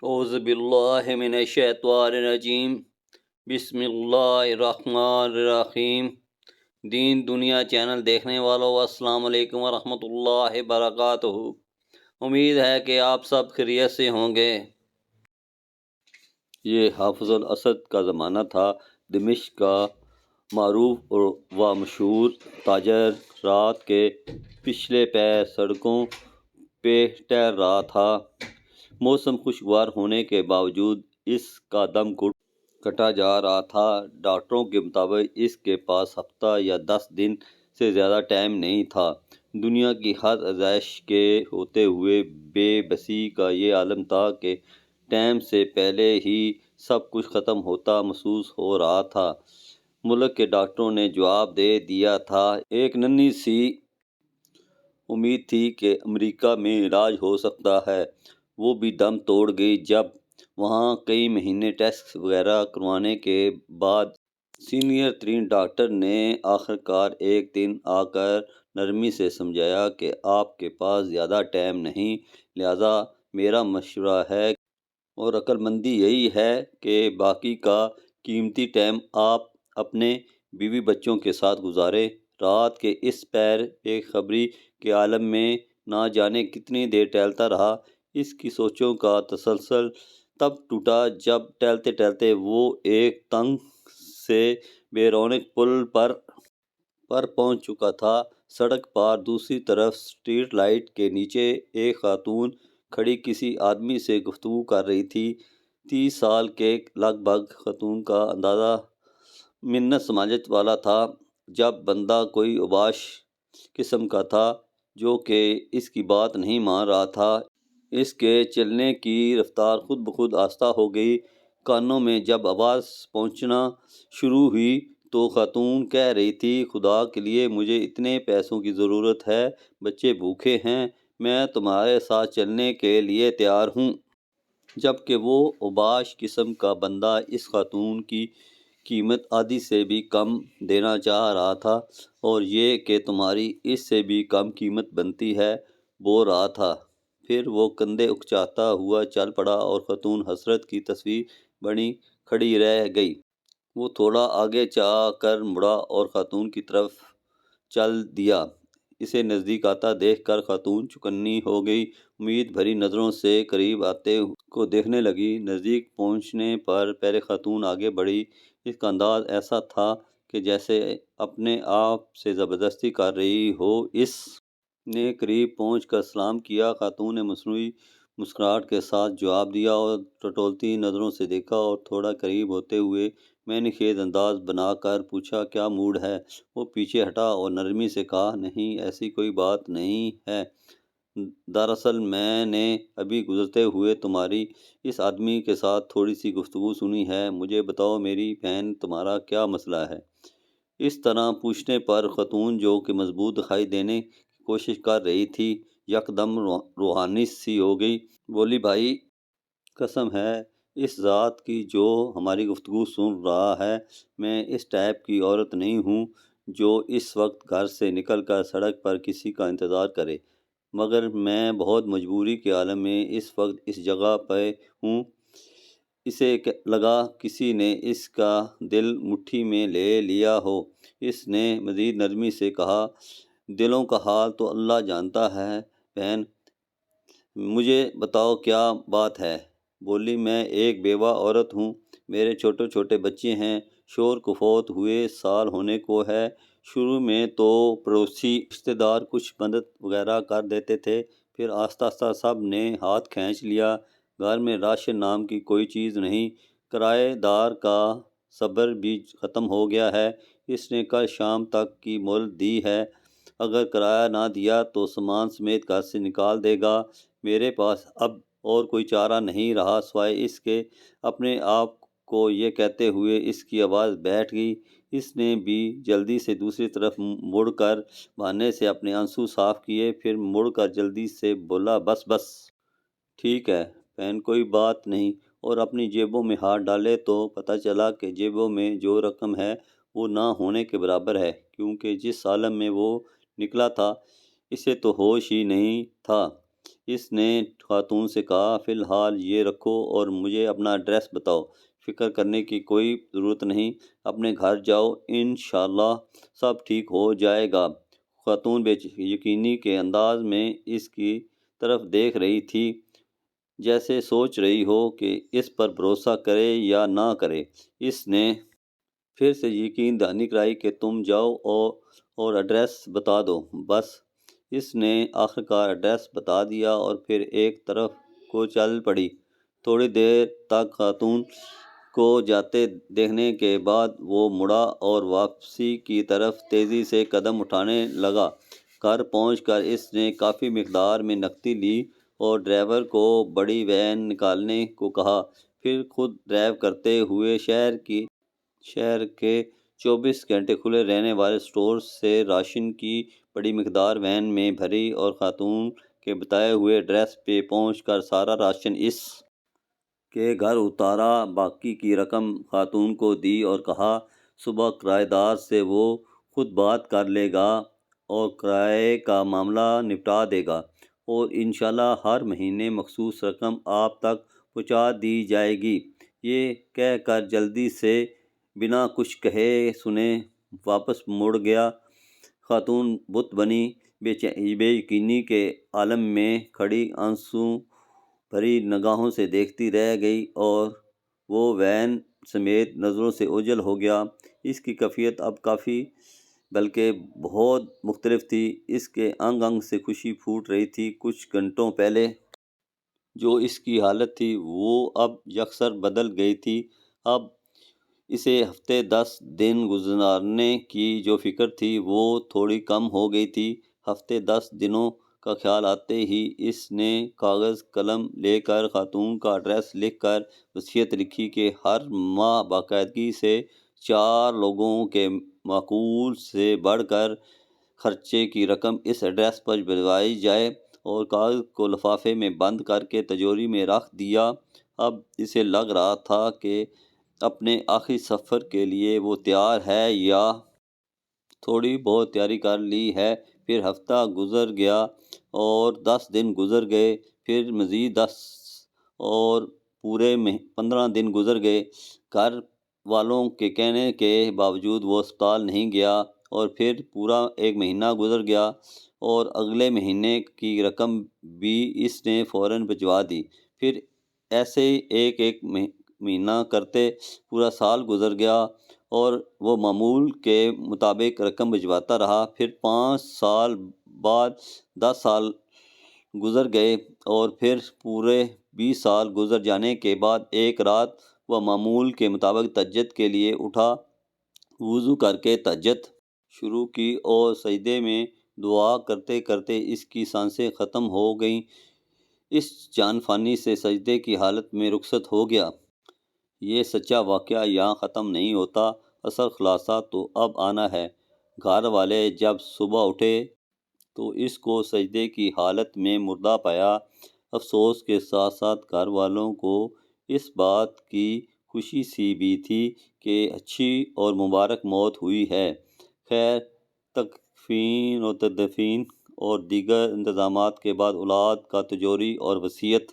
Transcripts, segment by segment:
اعوذ باللہ من الشیطان الرجیم بسم اللہ الرحمن الرحیم۔ دین دنیا چینل دیکھنے والوں السلام علیکم ورحمۃ اللہ وبرکاتہ۔ امید ہے کہ آپ سب خیریت سے ہوں گے۔ یہ حافظ الاسد کا زمانہ تھا۔ دمشق کا معروف و مشہور تاجر رات کے پچھلے پیر سڑکوں پہ ٹہل رہا تھا۔ موسم خوشگوار ہونے کے باوجود اس کا دم کٹا جا رہا تھا۔ ڈاکٹروں کے مطابق اس کے پاس ہفتہ یا 10 دن سے زیادہ ٹائم نہیں تھا۔ دنیا کی ہر آزائش کے ہوتے ہوئے بے بسی کا یہ عالم تھا کہ ٹائم سے پہلے ہی سب کچھ ختم ہوتا محسوس ہو رہا تھا۔ ملک کے ڈاکٹروں نے جواب دے دیا تھا۔ ایک ننھی سی امید تھی کہ امریکہ میں علاج ہو سکتا ہے، وہ بھی دم توڑ گئی جب وہاں کئی مہینے ٹیسٹ وغیرہ کروانے کے بعد سینئر ترین ڈاکٹر نے آخرکار ایک دن آ کر نرمی سے سمجھایا کہ آپ کے پاس زیادہ ٹائم نہیں، لہذا میرا مشورہ ہے اور عقل مندی یہی ہے کہ باقی کا قیمتی ٹائم آپ اپنے بیوی بچوں کے ساتھ گزاریں۔ رات کے اس پیر بے خبری کے عالم میں نہ جانے کتنی دیر ٹہلتا رہا۔ اس کی سوچوں کا تسلسل تب ٹوٹا جب ٹہلتے ٹہلتے وہ ایک تنگ سے بے رونق پل پر پہنچ چکا تھا۔ سڑک پار دوسری طرف اسٹریٹ لائٹ کے نیچے ایک خاتون کھڑی کسی آدمی سے گفتگو کر رہی تھی۔ 30 سال کے لگ بھگ خاتون کا انداز منت سماجت والا تھا۔ جب بندہ کوئی اوباش قسم کا تھا جو کہ اس کی بات نہیں مان رہا تھا۔ اس کے چلنے کی رفتار خود بخود آہستہ ہو گئی۔ کانوں میں جب آواز پہنچنا شروع ہوئی تو خاتون کہہ رہی تھی، خدا کے لیے مجھے اتنے پیسوں کی ضرورت ہے، بچے بھوکے ہیں، میں تمہارے ساتھ چلنے کے لیے تیار ہوں۔ جبکہ وہ اوباش قسم کا بندہ اس خاتون کی قیمت آدھی سے بھی کم دینا چاہ رہا تھا، اور یہ کہ تمہاری اس سے بھی کم قیمت بنتی ہے بول رہا تھا۔ پھر وہ کندھے اکچاتا ہوا چل پڑا اور خاتون حسرت کی تصویر بنی کھڑی رہ گئی۔ وہ تھوڑا آگے جا کر مڑا اور خاتون کی طرف چل دیا۔ اسے نزدیک آتا دیکھ کر خاتون چوکنی ہو گئی۔ امید بھری نظروں سے قریب آتے کو دیکھنے لگی۔ نزدیک پہنچنے پر پہلے خاتون آگے بڑھی۔ اس کا انداز ایسا تھا کہ جیسے اپنے آپ سے زبردستی کر رہی ہو۔ اس نے قریب پہنچ کر سلام کیا۔ خاتون نے مصنوعی مسکراہٹ کے ساتھ جواب دیا اور ٹٹولتی نظروں سے دیکھا اور تھوڑا قریب ہوتے ہوئے معنی خیز انداز بنا کر پوچھا، کیا موڈ ہے؟ وہ پیچھے ہٹا اور نرمی سے کہا، نہیں ایسی کوئی بات نہیں ہے، دراصل میں نے ابھی گزرتے ہوئے تمہاری اس آدمی کے ساتھ تھوڑی سی گفتگو سنی ہے، مجھے بتاؤ میری بہن تمہارا کیا مسئلہ ہے؟ اس طرح پوچھنے پر خاتون جو کہ مضبوط دکھائی دینے کی کوشش کر رہی تھی یکدم روحانی سی ہو گئی۔ بولی، بھائی قسم ہے اس ذات کی جو ہماری گفتگو سن رہا ہے، میں اس ٹائپ کی عورت نہیں ہوں جو اس وقت گھر سے نکل کر سڑک پر کسی کا انتظار کرے، مگر میں بہت مجبوری کے عالم میں اس وقت اس جگہ پہ ہوں۔ اسے لگا کسی نے اس کا دل مٹھی میں لے لیا ہو۔ اس نے مزید نرمی سے کہا، دلوں کا حال تو اللہ جانتا ہے بہن، مجھے بتاؤ کیا بات ہے؟ بولی، میں ایک بیوہ عورت ہوں، میرے چھوٹے چھوٹے بچے ہیں، شوہر کو فوت ہوئے سال ہونے کو ہے۔ شروع میں تو پڑوسی رشتہ دار کچھ مدد وغیرہ کر دیتے تھے، پھر آہستہ آہستہ سب نے ہاتھ کھینچ لیا۔ گھر میں راشن نام کی کوئی چیز نہیں، کرایہ دار کا صبر بھی ختم ہو گیا ہے۔ اس نے کل شام تک کی مہلت دی ہے، اگر کرایہ نہ دیا تو سامان سمیت گھر سے نکال دے گا۔ میرے پاس اب اور کوئی چارہ نہیں رہا سوائے اس کے۔ اپنے آپ کو یہ کہتے ہوئے اس کی آواز بیٹھ گئی۔ اس نے بھی جلدی سے دوسری طرف مڑ کر بہانے سے اپنے آنسو صاف کیے، پھر مڑ کر جلدی سے بولا، بس بس ٹھیک ہے بہن، کوئی بات نہیں، اور اپنی جیبوں میں ہاتھ ڈالے تو پتہ چلا کہ جیبوں میں جو رقم ہے وہ نہ ہونے کے برابر ہے، کیونکہ جس عالم میں وہ نکلا تھا اسے تو ہوش ہی نہیں تھا۔ اس نے خاتون سے کہا فی الحال یہ رکھو اور مجھے اپنا ایڈریس بتاؤ۔ فکر کرنے کی کوئی ضرورت نہیں، اپنے گھر جاؤ، انشاءاللہ سب ٹھیک ہو جائے گا۔ خاتون بے یقینی کے انداز میں اس کی طرف دیکھ رہی تھی، جیسے سوچ رہی ہو کہ اس پر بھروسہ کرے یا نہ کرے۔ اس نے پھر سے یقین دہانی کرائی کہ تم جاؤ اور ایڈریس بتا دو بس۔ اس نے آخرکار ایڈریس بتا دیا اور پھر ایک طرف کو چل پڑی۔ تھوڑی دیر تک خاتون کو جاتے دیکھنے کے بعد وہ مڑا اور واپسی کی طرف تیزی سے قدم اٹھانے لگا۔ گھر پہنچ کر اس نے کافی مقدار میں نقدی لی اور ڈرائیور کو بڑی وین نکالنے کو کہا، پھر خود ڈرائیو کرتے ہوئے شہر کے 24 گھنٹے کھلے رہنے والے سٹور سے راشن کی بڑی مقدار وین میں بھری اور خاتون کے بتائے ہوئے ایڈریس پہ پہنچ کر سارا راشن اس کے گھر اتارا۔ باقی کی رقم خاتون کو دی اور کہا صبح کرایہ دار سے وہ خود بات کر لے گا اور کرائے کا معاملہ نپٹا دے گا، اور انشاءاللہ ہر مہینے مخصوص رقم آپ تک پہنچا دی جائے گی۔ یہ کہہ کر جلدی سے بنا کچھ کہے سنے واپس مڑ گیا۔ خاتون بت بنی بے یقینی کے عالم میں کھڑی آنسو بھری نگاہوں سے دیکھتی رہ گئی اور وہ وین سمیت نظروں سے اوجھل ہو گیا۔ اس کی کیفیت اب کافی بلکہ بہت مختلف تھی۔ اس کے انگ انگ سے خوشی پھوٹ رہی تھی۔ کچھ گھنٹوں پہلے جو اس کی حالت تھی وہ اب یکسر بدل گئی تھی۔ اب اسے ہفتے 10 دن گزارنے کی جو فکر تھی وہ تھوڑی کم ہو گئی تھی۔ ہفتے 10 دنوں کا خیال آتے ہی اس نے کاغذ قلم لے کر خاتون کا ایڈریس لکھ کر وصیت لکھی کہ ہر ماہ باقاعدگی سے 4 لوگوں کے معقول سے بڑھ کر خرچے کی رقم اس ایڈریس پر بھجوائی جائے، اور کاغذ کو لفافے میں بند کر کے تجوری میں رکھ دیا۔ اب اسے لگ رہا تھا کہ اپنے آخری سفر کے لیے وہ تیار ہے یا تھوڑی بہت تیاری کر لی ہے۔ پھر ہفتہ گزر گیا اور 10 دن گزر گئے، پھر مزید 10 اور پورے 15 دن گزر گئے۔ گھر والوں کے کہنے کے باوجود وہ اسپتال نہیں گیا، اور پھر پورا 1 مہینہ گزر گیا اور اگلے مہینے کی رقم بھی اس نے فوراً بھجوا دی۔ پھر ایسے ایک مہینہ کرتے پورا سال گزر گیا اور وہ معمول کے مطابق رقم بھجواتا رہا۔ پھر 5 سال بعد 10 سال گزر گئے اور پھر پورے 20 سال گزر جانے کے بعد ایک رات وہ معمول کے مطابق تہجد کے لیے اٹھا۔ وضو کر کے تہجد شروع کی اور سجدے میں دعا کرتے کرتے اس کی سانسیں ختم ہو گئیں۔ اس جان فانی سے سجدے کی حالت میں رخصت ہو گیا۔ یہ سچا واقعہ یہاں ختم نہیں ہوتا، اصل خلاصہ تو اب آنا ہے۔ گھر والے جب صبح اٹھے تو اس کو سجدے کی حالت میں مردہ پایا۔ افسوس کے ساتھ ساتھ گھر والوں کو اس بات کی خوشی سی بھی تھی کہ اچھی اور مبارک موت ہوئی ہے۔ خیر، تکفین و تدفین اور دیگر انتظامات کے بعد اولاد کا تجوری اور وصیت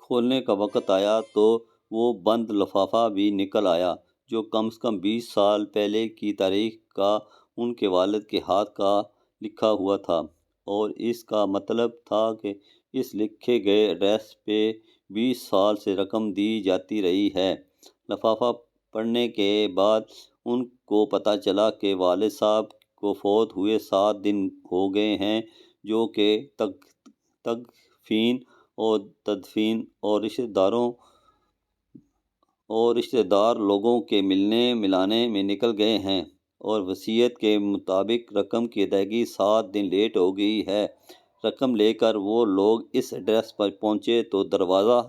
کھولنے کا وقت آیا تو وہ بند لفافہ بھی نکل آیا جو کم از کم 20 سال پہلے کی تاریخ کا ان کے والد کے ہاتھ کا لکھا ہوا تھا، اور اس کا مطلب تھا کہ اس لکھے گئے ایڈریس پہ 20 سال سے رقم دی جاتی رہی ہے۔ لفافہ پڑھنے کے بعد ان کو پتہ چلا کہ والد صاحب کو فوت ہوئے 7 دن ہو گئے ہیں، جو کہ تکفین اور تدفین اور رشتہ دار لوگوں کے ملنے ملانے میں نکل گئے ہیں، اور وصیت کے مطابق رقم کی ادائیگی 7 دن لیٹ ہو گئی ہے۔ رقم لے کر وہ لوگ اس ایڈریس پر پہنچے تو دروازہ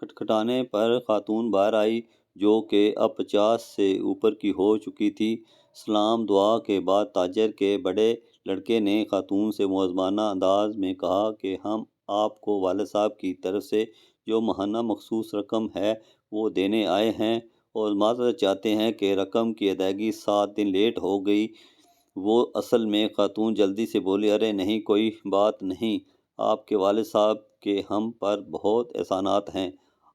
کھٹکھٹانے پر خاتون باہر آئی، جو کہ اب 50 سے اوپر کی ہو چکی تھی۔ سلام دعا کے بعد تاجر کے بڑے لڑکے نے خاتون سے معززانہ انداز میں کہا کہ ہم آپ کو والد صاحب کی طرف سے جو ماہانہ مخصوص رقم ہے وہ دینے آئے ہیں، اور معذرت چاہتے ہیں کہ رقم کی ادائیگی 7 دن لیٹ ہو گئی۔ وہ اصل میں خاتون جلدی سے بولی، ارے نہیں، کوئی بات نہیں، آپ کے والد صاحب کہ ہم پر بہت احسانات ہیں۔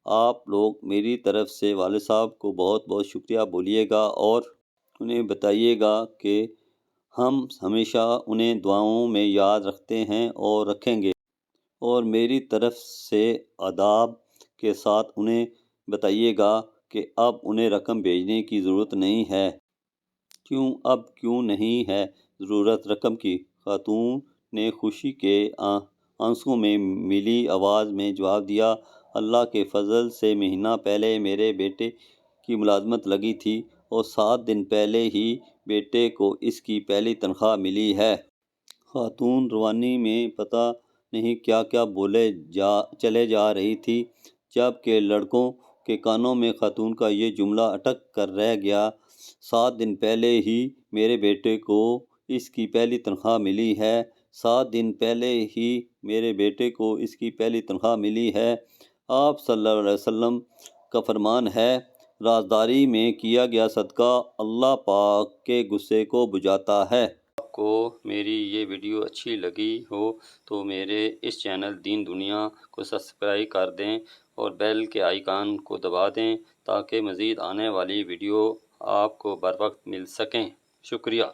آپ لوگ میری طرف سے والد صاحب کو بہت بہت شکریہ بولیے گا اور انہیں بتائیے گا کہ ہم ہمیشہ انہیں دعاؤں میں یاد رکھتے ہیں اور رکھیں گے، اور میری طرف سے آداب کے ساتھ انہیں بتائیے گا کہ اب انہیں رقم بھیجنے کی ضرورت نہیں ہے۔ کیوں نہیں ہے ضرورت رقم کی؟ خاتون نے خوشی کے آنسوؤں میں ملی آواز میں جواب دیا، اللہ کے فضل سے مہینہ پہلے میرے بیٹے کی ملازمت لگی تھی اور 7 دن پہلے ہی بیٹے کو اس کی پہلی تنخواہ ملی ہے۔ خاتون روانی میں پتہ نہیں کیا کیا بولے چلے جا رہی تھی، جب کہ لڑکوں کے کانوں میں خاتون کا یہ جملہ اٹک کر رہ گیا، 7 دن پہلے ہی میرے بیٹے کو اس کی پہلی تنخواہ ملی ہے، 7 دن پہلے ہی میرے بیٹے کو اس کی پہلی تنخواہ ملی ہے۔ آپ صلی اللہ علیہ وسلم کا فرمان ہے، رازداری میں کیا گیا صدقہ اللہ پاک کے غصے کو بجھاتا ہے۔ آپ کو میری یہ ویڈیو اچھی لگی ہو تو میرے اس چینل دین دنیا کو سبسکرائب کر دیں اور بیل کے آئیکن کو دبا دیں تاکہ مزید آنے والی ویڈیو آپ کو بر وقت مل سکیں۔ شکریہ۔